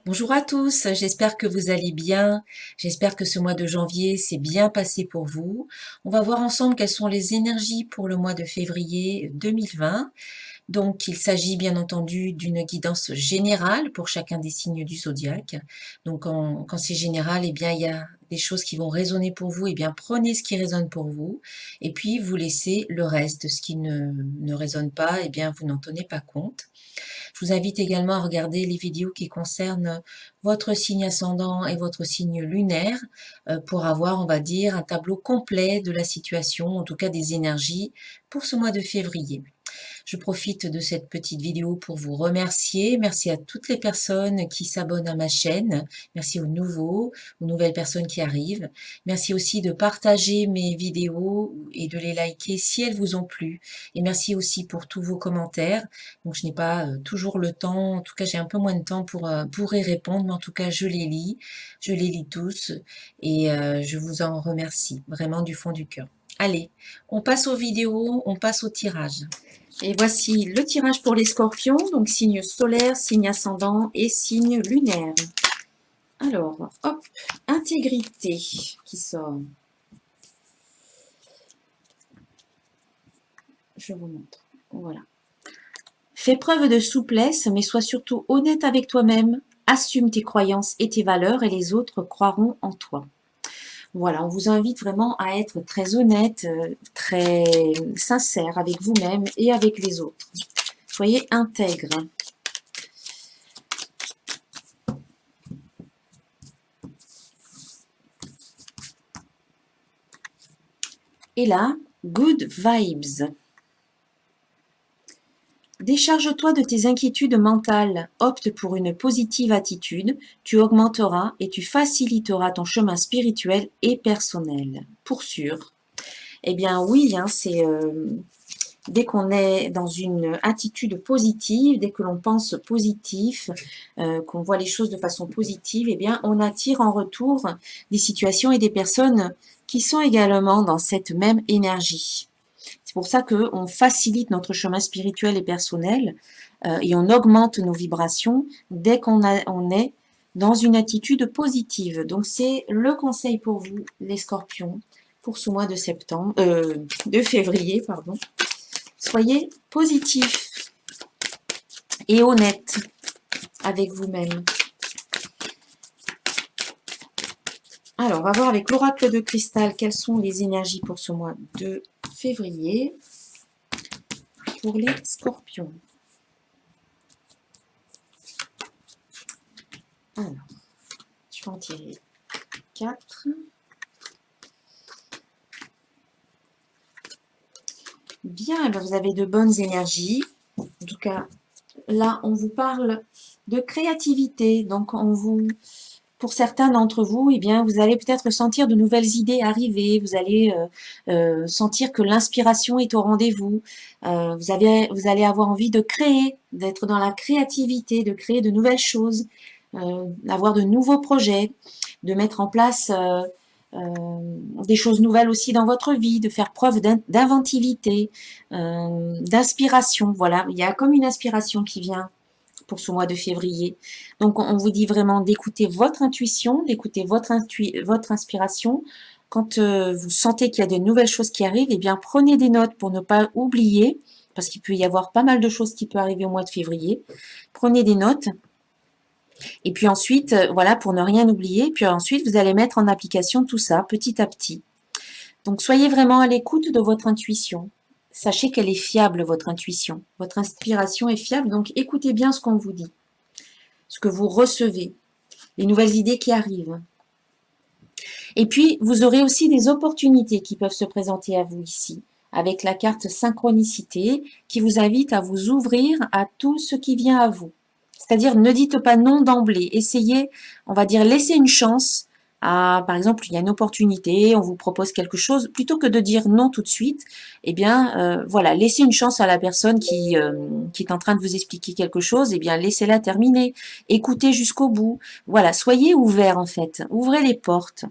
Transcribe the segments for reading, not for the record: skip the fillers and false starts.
Bonjour à tous, j'espère que vous allez bien. J'espère que ce mois de janvier s'est bien passé pour vous. On va voir ensemble quelles sont les énergies pour le mois de février 2020. Donc, il s'agit bien entendu d'une guidance générale pour chacun des signes du zodiaque. Donc, quand c'est général, eh bien, il y a des choses qui vont résonner pour vous. Eh bien, prenez ce qui résonne pour vous. Et puis, vous laissez le reste. Ce qui ne résonne pas, eh bien, vous n'en tenez pas compte. Je vous invite également à regarder les vidéos qui concernent votre signe ascendant et votre signe lunaire pour avoir, on va dire, un tableau complet de la situation, en tout cas des énergies pour ce mois de février. Je profite de cette petite vidéo pour vous remercier. Merci à toutes les personnes qui s'abonnent à ma chaîne. Merci aux nouveaux, aux nouvelles personnes qui arrivent. Merci aussi de partager mes vidéos et de les liker si elles vous ont plu. Et merci aussi pour tous vos commentaires. Donc je n'ai pas toujours le temps, en tout cas j'ai un peu moins de temps pour y répondre, mais en tout cas je les lis tous et je vous en remercie vraiment du fond du cœur. Allez, on passe aux vidéos, on passe au tirage. Et voici le tirage pour les scorpions, donc signe solaire, signe ascendant et signe lunaire. Alors, hop, intégrité qui sort. Je vous montre, voilà. Fais preuve de souplesse, mais sois surtout honnête avec toi-même. Assume tes croyances et tes valeurs et les autres croiront en toi. Voilà, on vous invite vraiment à être très honnête, très sincère avec vous-même et avec les autres. Soyez intègre. Et là, good vibes. Décharge-toi de tes inquiétudes mentales, opte pour une positive attitude, tu augmenteras et tu faciliteras ton chemin spirituel et personnel. Pour sûr. Eh bien oui, hein, c'est dès qu'on est dans une attitude positive, dès que l'on pense positif, qu'on voit les choses de façon positive, eh bien on attire en retour des situations et des personnes qui sont également dans cette même énergie. C'est pour ça qu'on facilite notre chemin spirituel et personnel et on augmente nos vibrations dès on est dans une attitude positive. Donc c'est le conseil pour vous, les scorpions, pour ce mois de de février, pardon. Soyez positif et honnête avec vous-même. Alors, on va voir avec l'oracle de cristal quelles sont les énergies pour ce mois de février pour les scorpions. Alors, je vais en tirer 4. Bien, ben vous avez de bonnes énergies. En tout cas, là, on vous parle de créativité. Donc, pour certains d'entre vous, eh bien, vous allez peut-être sentir de nouvelles idées arriver. Vous allez sentir que l'inspiration est au rendez-vous. Vous allez avoir envie de créer, d'être dans la créativité, de créer de nouvelles choses, d'avoir de nouveaux projets, de mettre en place des choses nouvelles aussi dans votre vie, de faire preuve d'inventivité, d'inspiration. Voilà, il y a comme une inspiration qui vient pour ce mois de février. Donc, on vous dit vraiment d'écouter votre intuition, d'écouter votre inspiration. Quand vous sentez qu'il y a de nouvelles choses qui arrivent, eh bien, prenez des notes pour ne pas oublier, parce qu'il peut y avoir pas mal de choses qui peuvent arriver au mois de février. Prenez des notes. Et puis ensuite, voilà, pour ne rien oublier. Puis ensuite, vous allez mettre en application tout ça petit à petit. Donc, soyez vraiment à l'écoute de votre intuition. Sachez qu'elle est fiable, votre intuition. Votre inspiration est fiable, donc écoutez bien ce qu'on vous dit, ce que vous recevez, les nouvelles idées qui arrivent. Et puis, vous aurez aussi des opportunités qui peuvent se présenter à vous ici, avec la carte synchronicité qui vous invite à vous ouvrir à tout ce qui vient à vous. C'est-à-dire, ne dites pas non d'emblée. Essayez, on va dire, laissez une chance à, par exemple, il y a une opportunité, on vous propose quelque chose, plutôt que de dire non tout de suite, eh bien, voilà, laissez une chance à la personne qui est en train de vous expliquer quelque chose, eh bien, laissez-la terminer. Écoutez jusqu'au bout. Voilà, soyez ouverts, en fait. Ouvrez les portes.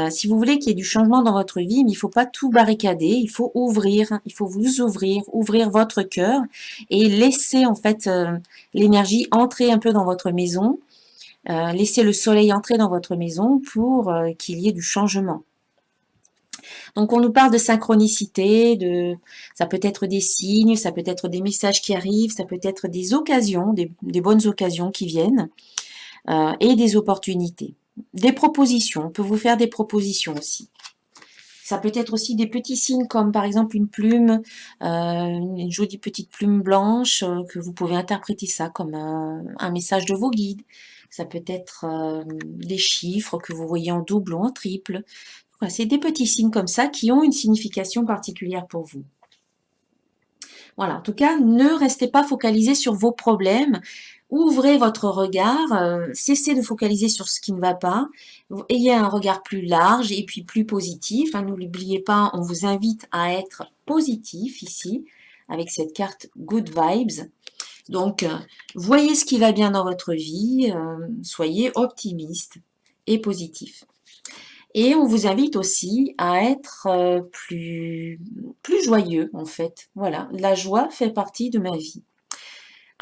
Si vous voulez qu'il y ait du changement dans votre vie, mais il ne faut pas tout barricader, il faut ouvrir, il faut vous ouvrir votre cœur et laisser en fait l'énergie entrer un peu dans votre maison laissez le soleil entrer dans votre maison pour qu'il y ait du changement. Donc on nous parle de synchronicité, ça peut être des signes, ça peut être des messages qui arrivent, ça peut être des occasions, des bonnes occasions qui viennent, et des opportunités. Des propositions, on peut vous faire des propositions aussi. Ça peut être aussi des petits signes comme par exemple une plume, une jolie petite plume blanche, que vous pouvez interpréter ça comme un message de vos guides. Ça peut être des chiffres que vous voyez en double ou en triple. Voilà, c'est des petits signes comme ça qui ont une signification particulière pour vous. Voilà, en tout cas, ne restez pas focalisé sur vos problèmes. Ouvrez votre regard, cessez de focaliser sur ce qui ne va pas. Ayez un regard plus large et puis plus positif. Hein, n'oubliez pas, on vous invite à être positif ici, avec cette carte Good Vibes. Donc, voyez ce qui va bien dans votre vie, soyez optimiste et positif. Et on vous invite aussi à être plus joyeux, en fait. Voilà, la joie fait partie de ma vie.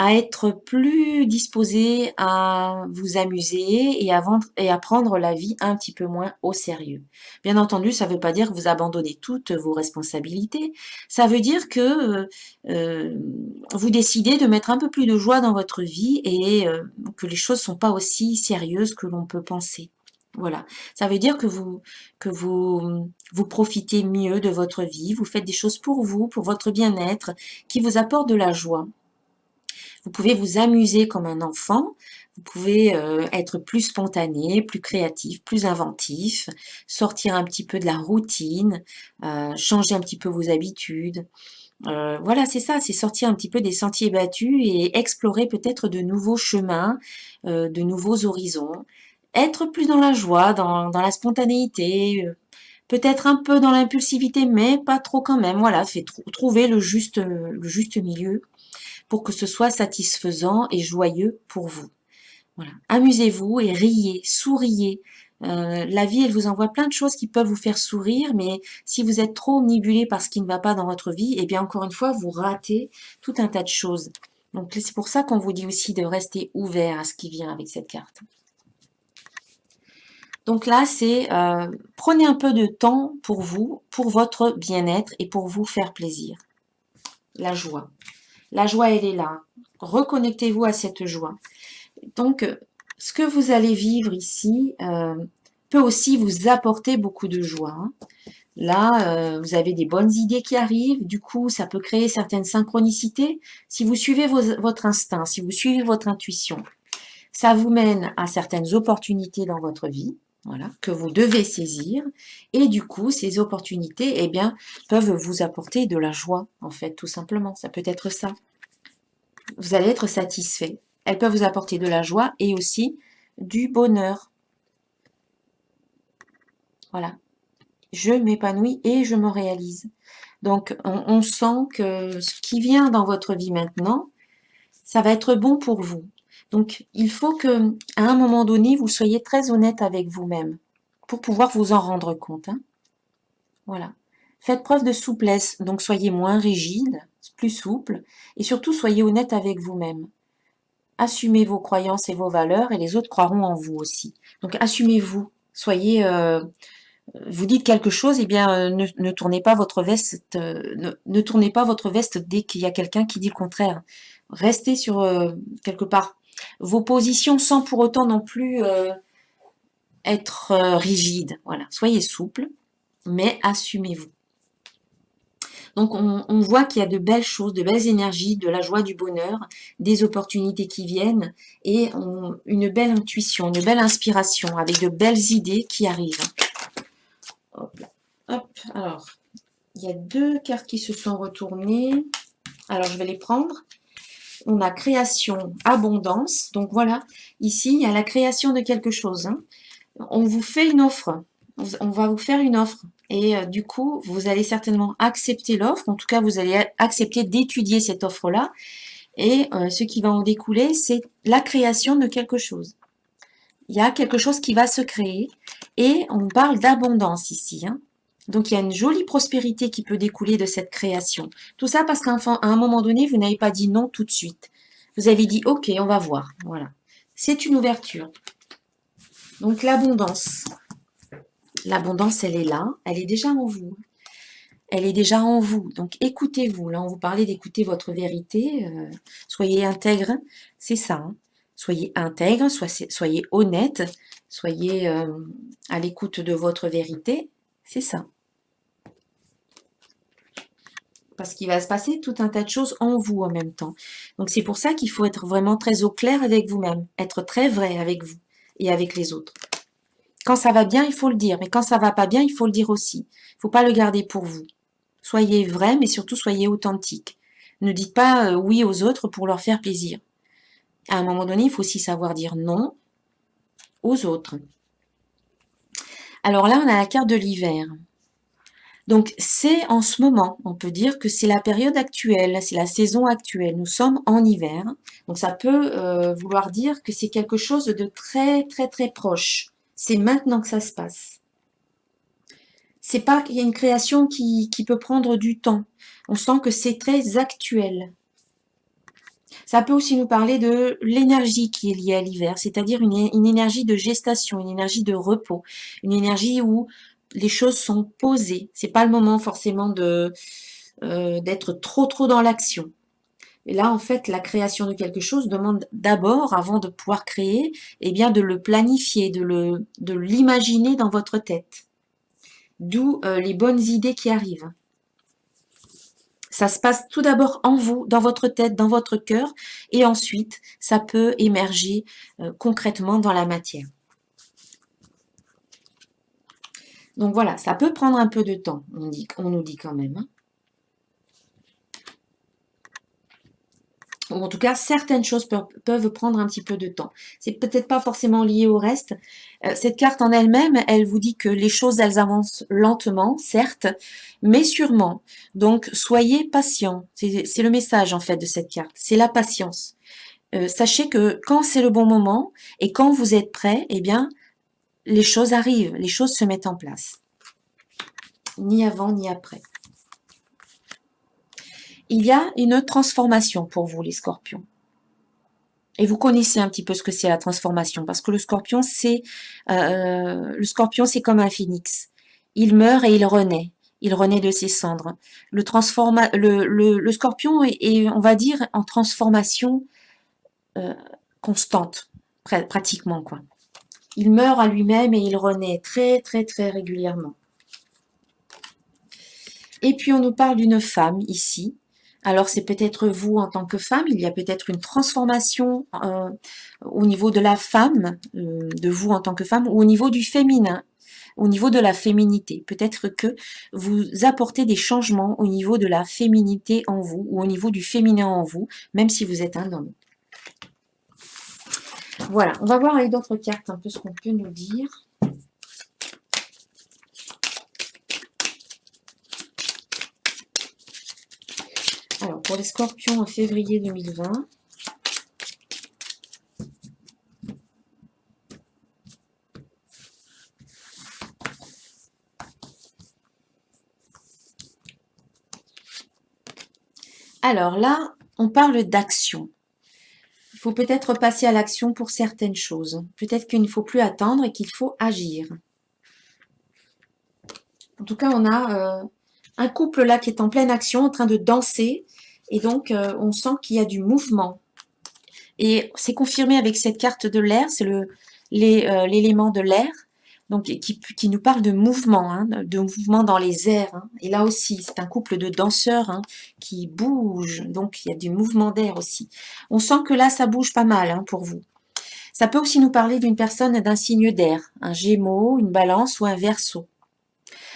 À être plus disposé à vous amuser et à prendre la vie un petit peu moins au sérieux. Bien entendu, ça ne veut pas dire que vous abandonnez toutes vos responsabilités. Ça veut dire que vous décidez de mettre un peu plus de joie dans votre vie et que les choses ne sont pas aussi sérieuses que l'on peut penser. Voilà, ça veut dire que vous profitez mieux de votre vie, vous faites des choses pour vous, pour votre bien-être, qui vous apportent de la joie. Vous pouvez vous amuser comme un enfant, vous pouvez être plus spontané, plus créatif, plus inventif, sortir un petit peu de la routine, changer un petit peu vos habitudes. Voilà, c'est ça, c'est sortir un petit peu des sentiers battus et explorer peut-être de nouveaux chemins, de nouveaux horizons. Être plus dans la joie, dans la spontanéité, peut-être un peu dans l'impulsivité, mais pas trop quand même. Voilà, trouver le juste milieu pour que ce soit satisfaisant et joyeux pour vous. Voilà. Amusez-vous et riez, souriez. La vie, elle vous envoie plein de choses qui peuvent vous faire sourire, mais si vous êtes trop omnibulé par ce qui ne va pas dans votre vie, eh bien encore une fois, vous ratez tout un tas de choses. Donc c'est pour ça qu'on vous dit aussi de rester ouvert à ce qui vient avec cette carte. Donc là, c'est prenez un peu de temps pour vous, pour votre bien-être et pour vous faire plaisir. La joie. La joie, elle est là. Reconnectez-vous à cette joie. Donc, ce que vous allez vivre ici peut aussi vous apporter beaucoup de joie. Hein. Là, vous avez des bonnes idées qui arrivent. Du coup, ça peut créer certaines synchronicités. Si vous suivez votre instinct, si vous suivez votre intuition, ça vous mène à certaines opportunités dans votre vie. Voilà, que vous devez saisir. Et du coup, ces opportunités, eh bien, peuvent vous apporter de la joie, en fait, tout simplement. Ça peut être ça. Vous allez être satisfait. Elles peuvent vous apporter de la joie et aussi du bonheur. Voilà. Je m'épanouis et je me réalise. Donc, on sent que ce qui vient dans votre vie maintenant, ça va être bon pour vous. Donc, il faut que, à un moment donné, vous soyez très honnête avec vous-même pour pouvoir vous en rendre compte. Hein. Voilà. Faites preuve de souplesse, donc soyez moins rigide, plus souple, et surtout soyez honnête avec vous-même. Assumez vos croyances et vos valeurs, et les autres croiront en vous aussi. Donc, assumez-vous. Soyez, vous dites quelque chose, eh bien, ne tournez pas votre veste, ne tournez pas votre veste dès qu'il y a quelqu'un qui dit le contraire. Restez sur quelque part vos positions sans pour autant non plus être rigide. Voilà, soyez souple, mais assumez-vous. Donc on voit qu'il y a de belles choses, de belles énergies, de la joie, du bonheur, des opportunités qui viennent et une belle intuition, une belle inspiration avec de belles idées qui arrivent. Hop, là. Hop, alors, il y a deux cartes qui se sont retournées. Alors, je vais les prendre. On a création, abondance. Donc, voilà, ici, il y a la création de quelque chose. Hein. On vous fait une offre. On va vous faire une offre. Et du coup, vous allez certainement accepter l'offre. En tout cas, vous allez accepter d'étudier cette offre-là. Et ce qui va en découler, c'est la création de quelque chose. Il y a quelque chose qui va se créer. Et on parle d'abondance ici. Hein. Donc, il y a une jolie prospérité qui peut découler de cette création. Tout ça parce qu'à un moment donné, vous n'avez pas dit non tout de suite. Vous avez dit, OK, on va voir. Voilà. c'est une ouverture. Donc l'abondance. L'abondance, elle est là, elle est déjà en vous. Elle est déjà en vous. Donc écoutez-vous. Là, on vous parlait d'écouter votre vérité. Soyez intègre, c'est ça. Hein. Soyez intègre, soyez honnête, soyez à l'écoute de votre vérité. C'est ça. Parce qu'il va se passer tout un tas de choses en vous en même temps. Donc c'est pour ça qu'il faut être vraiment très au clair avec vous-même, être très vrai avec vous et avec les autres. Quand ça va bien, il faut le dire, mais quand ça va pas bien, il faut le dire aussi. Il faut pas le garder pour vous. Soyez vrai, mais surtout soyez authentique. Ne dites pas oui aux autres pour leur faire plaisir. À un moment donné, il faut aussi savoir dire non aux autres. Alors là, on a la carte de l'hiver. Donc c'est en ce moment, on peut dire que c'est la période actuelle, c'est la saison actuelle. Nous sommes en hiver, donc ça peut vouloir dire que c'est quelque chose de très très très proche. C'est maintenant que ça se passe. C'est pas qu'il y a une création qui peut prendre du temps. On sent que c'est très actuel. Ça peut aussi nous parler de l'énergie qui est liée à l'hiver, c'est-à-dire une énergie de gestation, une énergie de repos, une énergie où les choses sont posées. C'est pas le moment forcément de d'être trop dans l'action. Et là, en fait, la création de quelque chose demande d'abord, avant de pouvoir créer, eh bien, de le planifier, de l'imaginer dans votre tête. D'où les bonnes idées qui arrivent. Ça se passe tout d'abord en vous, dans votre tête, dans votre cœur, et ensuite, ça peut émerger concrètement dans la matière. Donc voilà, ça peut prendre un peu de temps, on nous dit quand même. Hein. Ou en tout cas, certaines choses peuvent prendre un petit peu de temps. C'est peut-être pas forcément lié au reste. Cette carte en elle-même, elle vous dit que les choses, elles avancent lentement, certes, mais sûrement. Donc, soyez patient. C'est le message, en fait, de cette carte. C'est la patience. Sachez que quand c'est le bon moment et quand vous êtes prêt, eh bien, les choses arrivent, les choses se mettent en place. Ni avant, ni après. Il y a une transformation pour vous, les scorpions. Et vous connaissez un petit peu ce que c'est la transformation, parce que le scorpion, c'est comme un phénix. Il meurt et il renaît. Il renaît de ses cendres. Le scorpion est, on va dire, en transformation constante, pratiquement, quoi. Il meurt à lui-même et il renaît très, très, très régulièrement. Et puis, on nous parle d'une femme ici. Alors, c'est peut-être vous en tant que femme. Il y a peut-être une transformation au niveau de la femme, de vous en tant que femme, ou au niveau du féminin, au niveau de la féminité. Peut-être que vous apportez des changements au niveau de la féminité en vous, ou au niveau du féminin en vous, même si vous êtes un homme. Voilà, on va voir avec d'autres cartes un peu ce qu'on peut nous dire. Alors, pour les scorpions en février 2020. Alors là, on parle d'action. Il faut peut-être passer à l'action pour certaines choses. Peut-être qu'il ne faut plus attendre et qu'il faut agir. En tout cas, on a un couple là qui est en pleine action, en train de danser. Et donc, on sent qu'il y a du mouvement. Et c'est confirmé avec cette carte de l'air, c'est l'élément de l'air, donc qui nous parle de mouvement, hein, de mouvement dans les airs. Hein. Et là aussi, c'est un couple de danseurs hein, qui bougent, donc il y a du mouvement d'air aussi. On sent que là, ça bouge pas mal hein, pour vous. Ça peut aussi nous parler d'une personne d'un signe d'air, un Gémeaux, une Balance ou un Verseau.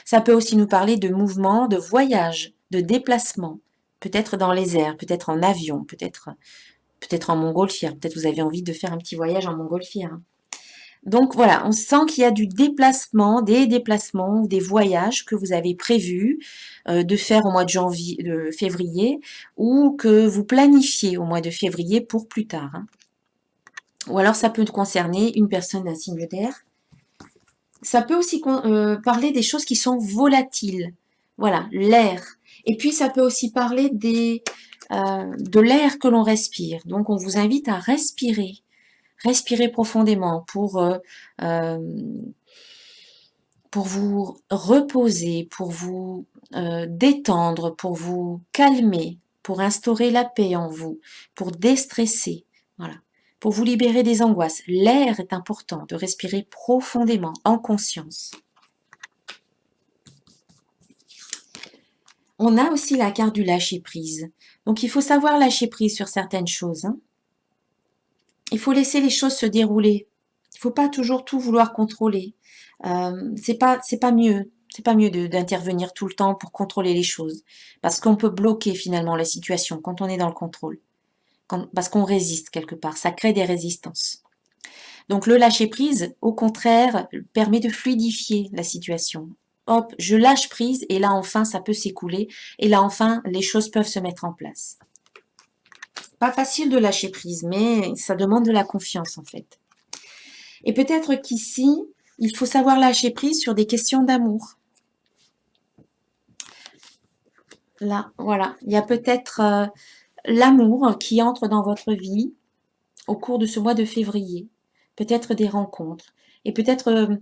Ça peut aussi nous parler de mouvement, de voyage, de déplacement, peut-être dans les airs, peut-être en avion, peut-être en montgolfière. Peut-être vous avez envie de faire un petit voyage en montgolfière. Hein. Donc voilà, on sent qu'il y a du déplacement, des déplacements ou des voyages que vous avez prévus de faire au mois de février, ou que vous planifiez au mois de février pour plus tard. Hein. Ou alors ça peut concerner une personne d'un signe d'air. Ça peut aussi parler des choses qui sont volatiles. Voilà, l'air. Et puis ça peut aussi parler de l'air que l'on respire. Donc on vous invite à respirer Respirez profondément pour vous reposer, pour vous détendre, pour vous calmer, pour instaurer la paix en vous, pour déstresser, voilà, pour vous libérer des angoisses. L'air est important, de respirer profondément, en conscience. On a aussi la carte du lâcher-prise. Donc il faut savoir lâcher prise sur certaines choses. Hein. Il faut laisser les choses se dérouler. Il ne faut pas toujours tout vouloir contrôler. C'est pas mieux. C'est pas mieux d'intervenir tout le temps pour contrôler les choses. Parce qu'on peut bloquer finalement la situation quand on est dans le contrôle. Parce qu'on résiste quelque part. Ça crée des résistances. Donc le lâcher prise, au contraire, permet de fluidifier la situation. Hop, je lâche prise et là enfin ça peut s'écouler. Et là enfin les choses peuvent se mettre en place. Pas facile de lâcher prise, mais ça demande de la confiance en fait. Et peut-être qu'ici, il faut savoir lâcher prise sur des questions d'amour. Là, voilà, il y a peut-être l'amour qui entre dans votre vie au cours de ce mois de février. Peut-être des rencontres. Et peut-être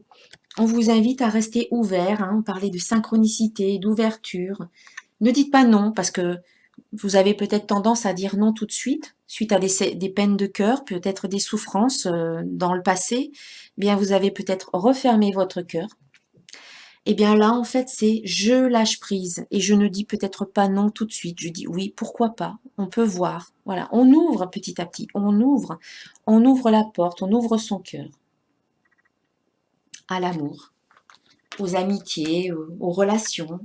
on vous invite à rester ouvert, hein, parler de synchronicité, d'ouverture. Ne dites pas non, parce que vous avez peut-être tendance à dire non tout de suite, suite à des peines de cœur, peut-être des souffrances dans le passé. Eh bien, vous avez peut-être refermé votre cœur. Eh bien là, en fait, c'est je lâche prise et je ne dis peut-être pas non tout de suite. Je dis oui, pourquoi pas. On peut voir. Voilà, on ouvre petit à petit. On ouvre la porte, on ouvre son cœur à l'amour, aux amitiés, aux relations.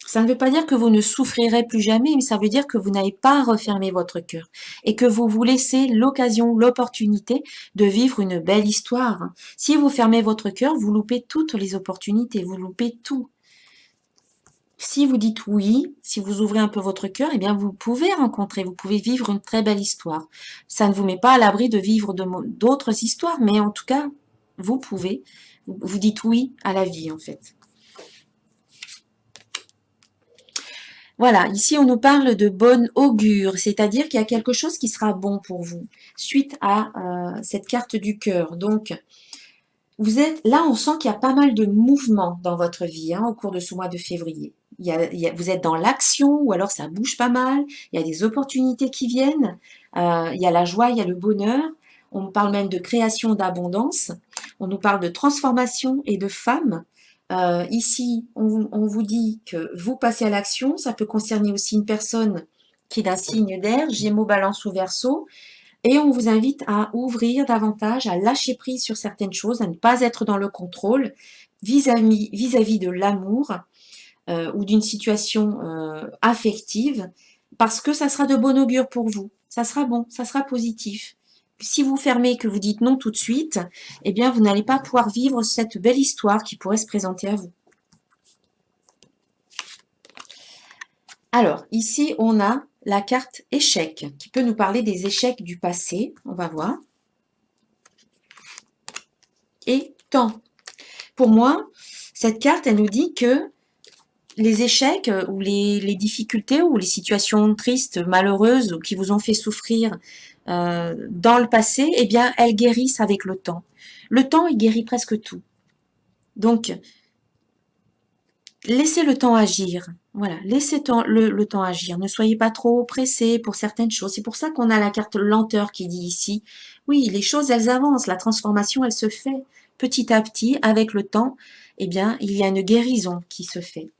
Ça ne veut pas dire que vous ne souffrirez plus jamais, mais ça veut dire que vous n'avez pas refermé votre cœur et que vous vous laissez l'occasion, l'opportunité de vivre une belle histoire. Si vous fermez votre cœur, vous loupez toutes les opportunités, vous loupez tout. Si vous dites oui, si vous ouvrez un peu votre cœur, eh bien vous pouvez rencontrer, vous pouvez vivre une très belle histoire. Ça ne vous met pas à l'abri de vivre d'autres histoires, mais en tout cas, vous pouvez. Vous dites oui à la vie en fait. Voilà, ici on nous parle de bonne augure, c'est-à-dire qu'il y a quelque chose qui sera bon pour vous, suite à cette carte du cœur. Donc, vous êtes là, on sent qu'il y a pas mal de mouvements dans votre vie hein, au cours de ce mois de février. Vous êtes dans l'action ou alors ça bouge pas mal, il y a des opportunités qui viennent, il y a la joie, il y a le bonheur, on parle même de création d'abondance, on nous parle de transformation et de femme. Ici, on vous dit que vous passez à l'action, ça peut concerner aussi une personne qui est d'un signe d'air, Gémeaux, Balance ou Verseau, et on vous invite à ouvrir davantage, à lâcher prise sur certaines choses, à ne pas être dans le contrôle vis-à-vis de l'amour ou d'une situation affective, parce que ça sera de bon augure pour vous. Ça sera bon, ça sera positif. Si vous fermez, que vous dites non tout de suite, eh bien, vous n'allez pas pouvoir vivre cette belle histoire qui pourrait se présenter à vous. Alors, ici, on a la carte échec, qui peut nous parler des échecs du passé. On va voir. Et temps. Pour moi, cette carte, elle nous dit que les échecs ou les difficultés ou les situations tristes, malheureuses ou qui vous ont fait souffrir dans le passé, eh bien, elles guérissent avec le temps. Le temps, il guérit presque tout. Donc, laissez le temps agir. Voilà, laissez le temps agir. Ne soyez pas trop pressés pour certaines choses. C'est pour ça qu'on a la carte lenteur qui dit ici. Oui, les choses, elles avancent. La transformation, elle se fait petit à petit. Avec le temps, eh bien, il y a une guérison qui se fait.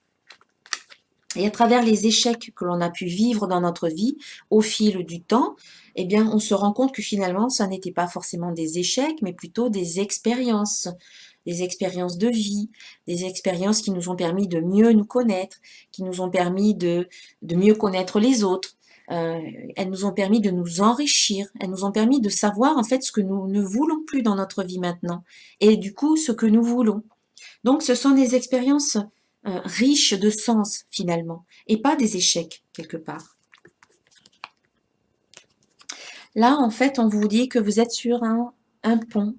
Et à travers les échecs que l'on a pu vivre dans notre vie au fil du temps, eh bien, on se rend compte que finalement, ça n'était pas forcément des échecs, mais plutôt des expériences de vie, des expériences qui nous ont permis de mieux nous connaître, qui nous ont permis de mieux connaître les autres. Elles nous ont permis de nous enrichir, elles nous ont permis de savoir en fait ce que nous ne voulons plus dans notre vie maintenant, et du coup ce que nous voulons. Donc ce sont des expériences riches de sens finalement, et pas des échecs quelque part. Là en fait on vous dit que vous êtes sur un pont.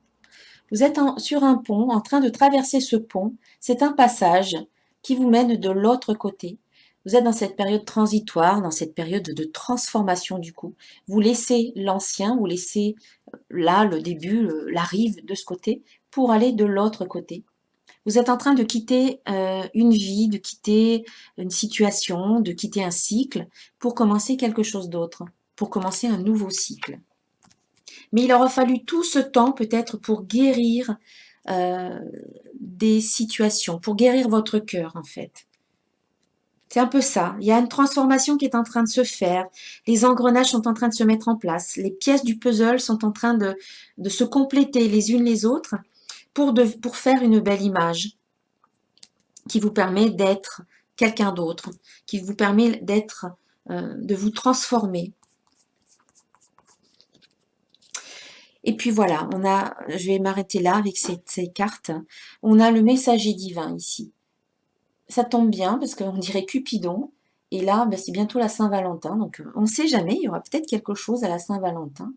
Vous êtes sur un pont, en train de traverser ce pont. C'est un passage qui vous mène de l'autre côté. Vous êtes dans cette période transitoire, dans cette période de transformation du coup. Vous laissez l'ancien, vous laissez là le début, la rive de ce côté, pour aller de l'autre côté. Vous êtes en train de quitter une vie, de quitter une situation, de quitter un cycle pour commencer quelque chose d'autre, pour commencer un nouveau cycle. Mais il aura fallu tout ce temps peut-être pour guérir des situations, pour guérir votre cœur en fait. C'est un peu ça. Il y a une transformation qui est en train de se faire. Les engrenages sont en train de se mettre en place. Les pièces du puzzle sont en train de se compléter les unes les autres pour faire une belle image qui vous permet d'être quelqu'un d'autre, qui vous permet de vous transformer. Et puis voilà, je vais m'arrêter là avec ces cartes. On a le messager divin ici. Ça tombe bien parce qu'on dirait Cupidon. Et là, ben, c'est bientôt la Saint-Valentin. Donc, on ne sait jamais, il y aura peut-être quelque chose à la Saint-Valentin.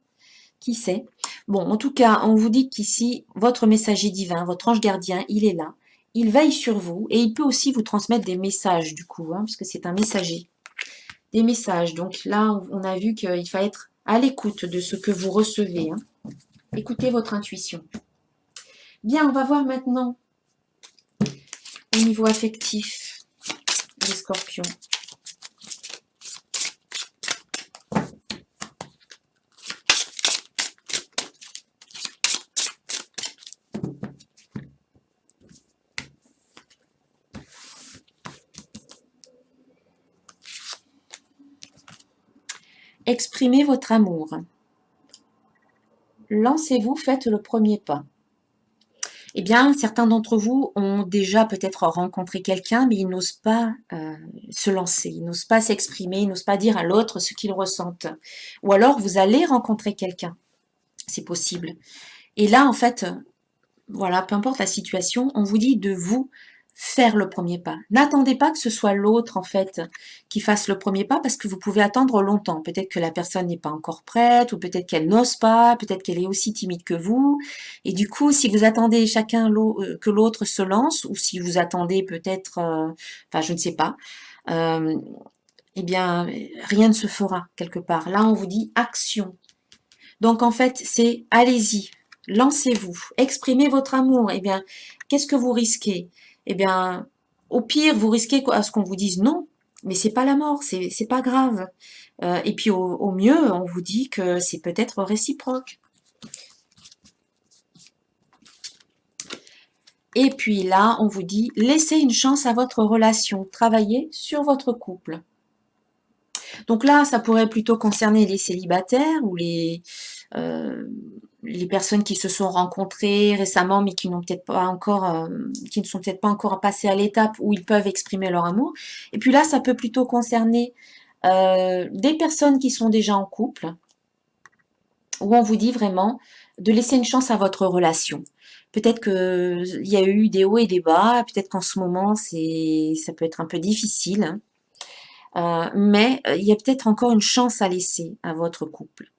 Qui sait? Bon, en tout cas, on vous dit qu'ici, votre messager divin, votre ange gardien, il est là. Il veille sur vous et il peut aussi vous transmettre des messages du coup, parce que c'est un messager. Des messages. Donc là, on a vu qu'il faut être à l'écoute de ce que vous recevez. Écoutez votre intuition. Bien, on va voir maintenant au niveau affectif des scorpions. Exprimez votre amour. Lancez-vous, faites le premier pas. Eh bien, certains d'entre vous ont déjà peut-être rencontré quelqu'un, mais ils n'osent pas se lancer, ils n'osent pas s'exprimer, ils n'osent pas dire à l'autre ce qu'ils ressentent. Ou alors, vous allez rencontrer quelqu'un, c'est possible. Et là, en fait, voilà, peu importe la situation, on vous dit de vous faire le premier pas. N'attendez pas que ce soit l'autre, en fait, qui fasse le premier pas, parce que vous pouvez attendre longtemps. Peut-être que la personne n'est pas encore prête, ou peut-être qu'elle n'ose pas, peut-être qu'elle est aussi timide que vous. Et du coup, si vous attendez chacun que l'autre se lance, ou si vous attendez peut-être, enfin, je ne sais pas, euh, eh bien, rien ne se fera quelque part. Là, on vous dit action. Donc, en fait, c'est allez-y, lancez-vous, exprimez votre amour. Eh bien, qu'est-ce que vous risquez? Eh bien, au pire, vous risquez à ce qu'on vous dise non, mais c'est pas la mort, c'est pas grave. Et puis, au mieux, on vous dit que c'est peut-être réciproque. Et puis là, on vous dit, laissez une chance à votre relation, travaillez sur votre couple. Donc là, ça pourrait plutôt concerner les célibataires ou les personnes qui se sont rencontrées récemment mais qui n'ont peut-être pas encore, qui ne sont peut-être pas encore passées à l'étape où ils peuvent exprimer leur amour. Et puis là, ça peut plutôt concerner des personnes qui sont déjà en couple, où on vous dit vraiment de laisser une chance à votre relation. Peut-être qu'il y a eu des hauts et des bas, peut-être qu'en ce moment, ça peut être un peu difficile, mais il y a peut-être encore une chance à laisser à votre couple.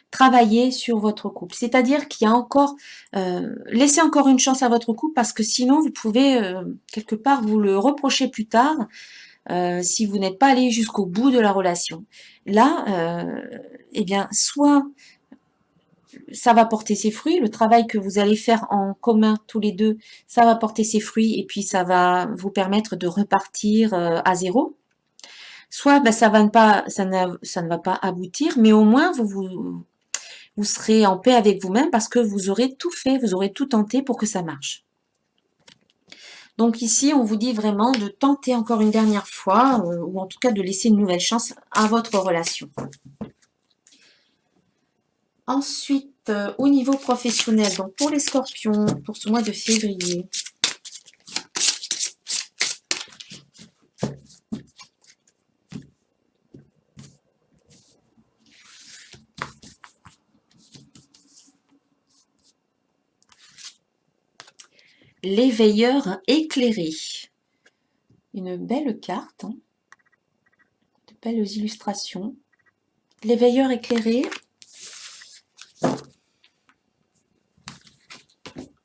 Travaillez sur votre couple. C'est-à-dire qu'il y a encore, laissez encore une chance à votre couple parce que sinon vous pouvez quelque part vous le reprocher plus tard si vous n'êtes pas allé jusqu'au bout de la relation. Là, eh bien, soit ça va porter ses fruits, le travail que vous allez faire en commun tous les deux, ça va porter ses fruits et puis ça va vous permettre de repartir à zéro. Soit ben, ça ne va pas aboutir, mais au moins vous serez en paix avec vous-même parce que vous aurez tout fait, vous aurez tout tenté pour que ça marche. Donc ici, on vous dit vraiment de tenter encore une dernière fois, ou en tout cas de laisser une nouvelle chance à votre relation. Ensuite, au niveau professionnel, donc pour les scorpions, pour ce mois de février, l'éveilleur éclairé. Une belle carte, hein, de belles illustrations. L'éveilleur éclairé.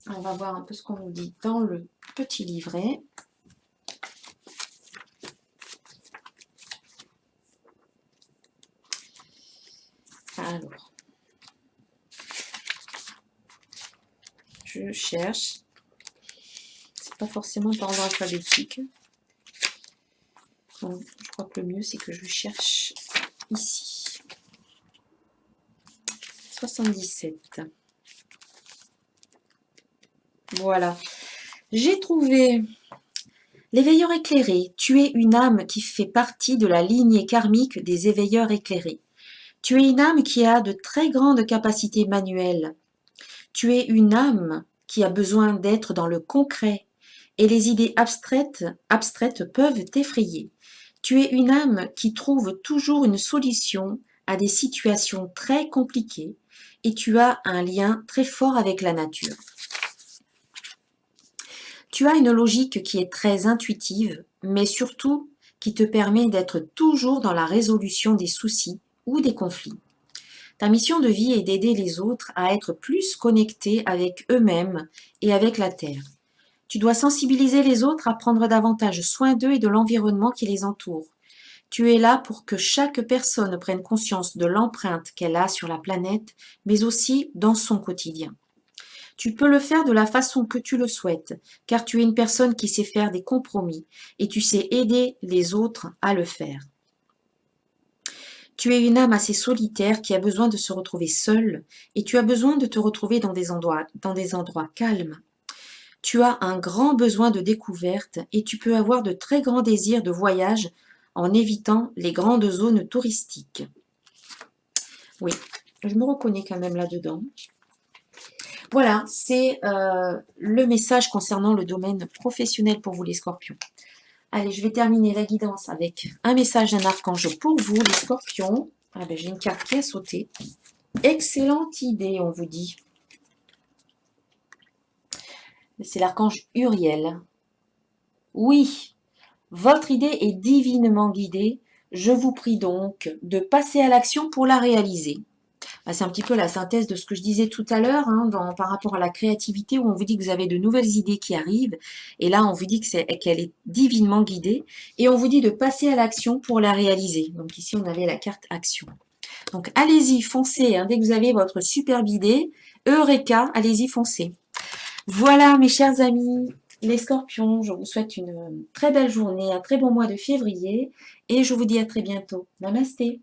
On va voir un peu ce qu'on nous dit dans le petit livret. Alors, je cherche. C'est pas forcément par ordre alphabétique. Donc, je crois que le mieux, c'est que je cherche ici. 77. Voilà. J'ai trouvé l'éveilleur éclairé. Tu es une âme qui fait partie de la lignée karmique des éveilleurs éclairés. Tu es une âme qui a de très grandes capacités manuelles. Tu es une âme qui a besoin d'être dans le concret et les idées abstraites peuvent t'effrayer. Tu es une âme qui trouve toujours une solution à des situations très compliquées et tu as un lien très fort avec la nature. Tu as une logique qui est très intuitive, mais surtout qui te permet d'être toujours dans la résolution des soucis ou des conflits. Ta mission de vie est d'aider les autres à être plus connectés avec eux-mêmes et avec la Terre. Tu dois sensibiliser les autres à prendre davantage soin d'eux et de l'environnement qui les entoure. Tu es là pour que chaque personne prenne conscience de l'empreinte qu'elle a sur la planète, mais aussi dans son quotidien. Tu peux le faire de la façon que tu le souhaites, car tu es une personne qui sait faire des compromis et tu sais aider les autres à le faire. Tu es une âme assez solitaire qui a besoin de se retrouver seule et tu as besoin de te retrouver dans des endroits calmes. Tu as un grand besoin de découverte et tu peux avoir de très grands désirs de voyage en évitant les grandes zones touristiques. Oui, je me reconnais quand même là-dedans. Voilà, c'est le message concernant le domaine professionnel pour vous les scorpions. Allez, je vais terminer la guidance avec un message d'un archange pour vous les scorpions. Ah ben, j'ai une carte qui a sauté. Excellente idée, on vous dit. C'est l'archange Uriel. Oui, votre idée est divinement guidée. Je vous prie donc de passer à l'action pour la réaliser. C'est un petit peu la synthèse de ce que je disais tout à l'heure par rapport à la créativité où on vous dit que vous avez de nouvelles idées qui arrivent et là on vous dit qu'elle est divinement guidée et on vous dit de passer à l'action pour la réaliser. Donc ici on avait la carte action. Donc allez-y, foncez, dès que vous avez votre superbe idée, Eureka, allez-y, foncez. Voilà mes chers amis, les scorpions, je vous souhaite une très belle journée, un très bon mois de février et je vous dis à très bientôt. Namasté.